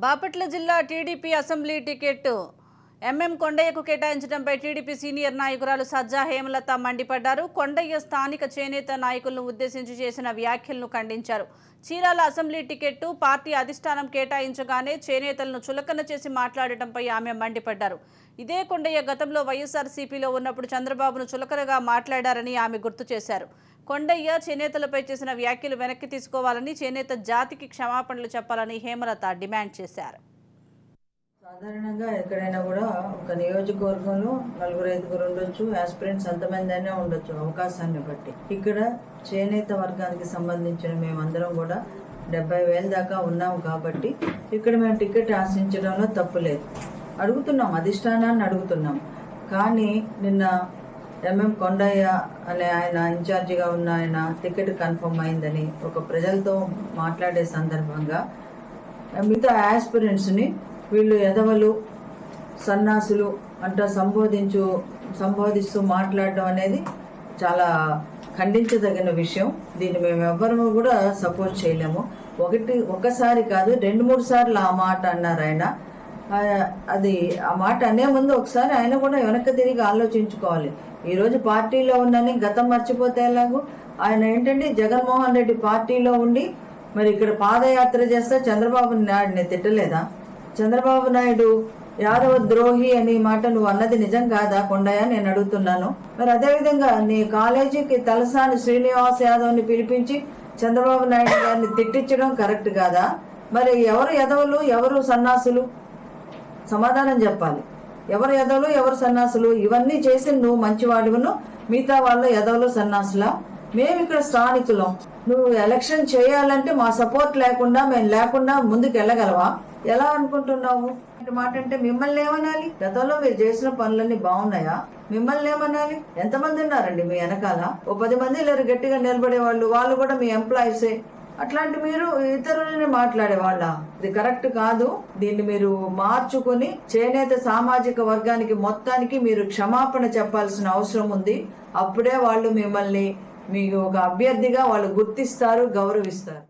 బాపట్ల జిల్లా TDP assembly ticket MM కొండయ్యకు కేటాయించడంపై టీడీపీ సీనియర్ నాయకురాలు సజ్జా హేమలత మండిపడ్డారు. కొండయ్య స్థానిక చేనేత నాయకులను ఉద్దేశించి చేసిన వ్యాఖ్యలను ఖండించారు. చీరాల అసెంబ్లీ టికెట్ పార్టీ అధిష్టానం కేటాయించగానే చేనేతలను చులకన చేసి మాట్లాడటంపై ఆమె మండిపడ్డారు. ఇదే కొండయ్య గతంలో వైఎస్ఆర్సీపీలో ఉన్నప్పుడు చంద్రబాబును చులకనగా మాట్లాడారని ఆమె గుర్తు చేశారు. కొండయ్య చేనేతలపై చేసిన వ్యాఖ్యలు వెనక్కి తీసుకోవాలని, చేనేత జాతికి క్షమాపణలు చెప్పాలని హేమలత డిమాండ్ చేశారు. సాధారణంగా ఎక్కడైనా కూడా ఒక నియోజకవర్గంలో 4-5 ఉండొచ్చు, ఆస్పిరెంట్స్ అంతమంది అయినా ఉండొచ్చు అవకాశాన్ని బట్టి. ఇక్కడ చేనేత వర్గానికి సంబంధించిన మేమందరం కూడా 70,000 దాకా ఉన్నాం కాబట్టి ఇక్కడ మేము టికెట్ ఆశించడంలో తప్పులేదు. అడుగుతున్నాం, అధిష్టానాన్ని అడుగుతున్నాం. కానీ నిన్న ఎంఎం కొండయ్య అనే ఆయన ఇన్ఛార్జిగా ఉన్న ఆయన టికెట్ కన్ఫర్మ్ అయిందని ఒక ప్రజలతో మాట్లాడే సందర్భంగా మిగతా ఆస్పిరెంట్స్ని వీళ్ళు ఎదవలు, సన్నాసులు అంట సంబోధిస్తూ మాట్లాడడం అనేది చాలా ఖండించదగిన విషయం. దీన్ని మేము ఎవ్వరూ కూడా సపోర్ట్ చేయలేము. ఒకసారి కాదు 2-3 సార్లు ఆ మాట అన్నారు ఆయన. అది ఆ మాట అనే ముందు ఒకసారి ఆయన కూడా వెనక్కి తిరిగి ఆలోచించుకోవాలి. ఈరోజు పార్టీలో ఉన్నని గతం మర్చిపోతే ఎలాగో. ఆయన ఏంటంటే జగన్మోహన్ రెడ్డి పార్టీలో ఉండి మరి ఇక్కడ పాదయాత్ర చేస్తే చంద్రబాబు నాయుడిని తిట్టలేదా? చంద్రబాబు నాయుడు యాదవ ద్రోహి అనే మాట నువ్వు అన్నది నిజం కాదా కొండయ్య? నేను అడుగుతున్నాను. మరి అదేవిధంగా నీ కాలేజీకి తలసాని శ్రీనివాస్ యాదవ్ని పిలిపించి చంద్రబాబు నాయుడు గారిని తిట్టించడం కరెక్ట్ కాదా? మరి ఎవరు ఎదవలు, ఎవరు సన్నాసులు? సమాధానం చెప్పాలి. ఎవరు ఎదవలు, ఎవరు సన్నాసులు? ఇవన్నీ చేసి నువ్వు మంచివాడును, మిగతా వాళ్ళు ఎదవలు, సన్నాసులా? మేము ఇక్కడ స్థానికులం. నువ్వు ఎలక్షన్ చేయాలంటే మా సపోర్ట్ లేకుండా, మేము లేకుండా ముందుకు వెళ్ళగలవా? ఎలా అనుకుంటున్నావు? మాట అంటే మిమ్మల్ని ఏమనాలి? గతంలో మీరు చేసిన పనులన్నీ బాగున్నాయా? మిమ్మల్ని ఏమనాలి? ఎంతమంది ఉన్నారండి మీ వెనకాల? ఓ 10 మంది లేరు గట్టిగా నిలబడే వాళ్ళు కూడా మీ ఎంప్లాయీసే. అట్లాంటి మీరు ఇతరులని మాట్లాడేవాళ్ళ? ఇది కరెక్ట్ కాదు. దీన్ని మీరు మార్చుకుని చేనేత సామాజిక వర్గానికి మొత్తానికి మీరు క్షమాపణ చెప్పాల్సిన అవసరం ఉంది. అప్పుడే వాళ్ళు మిమ్మల్ని మీకు ఒక అభ్యర్థిగా వాళ్ళు గుర్తిస్తారు, గౌరవిస్తారు.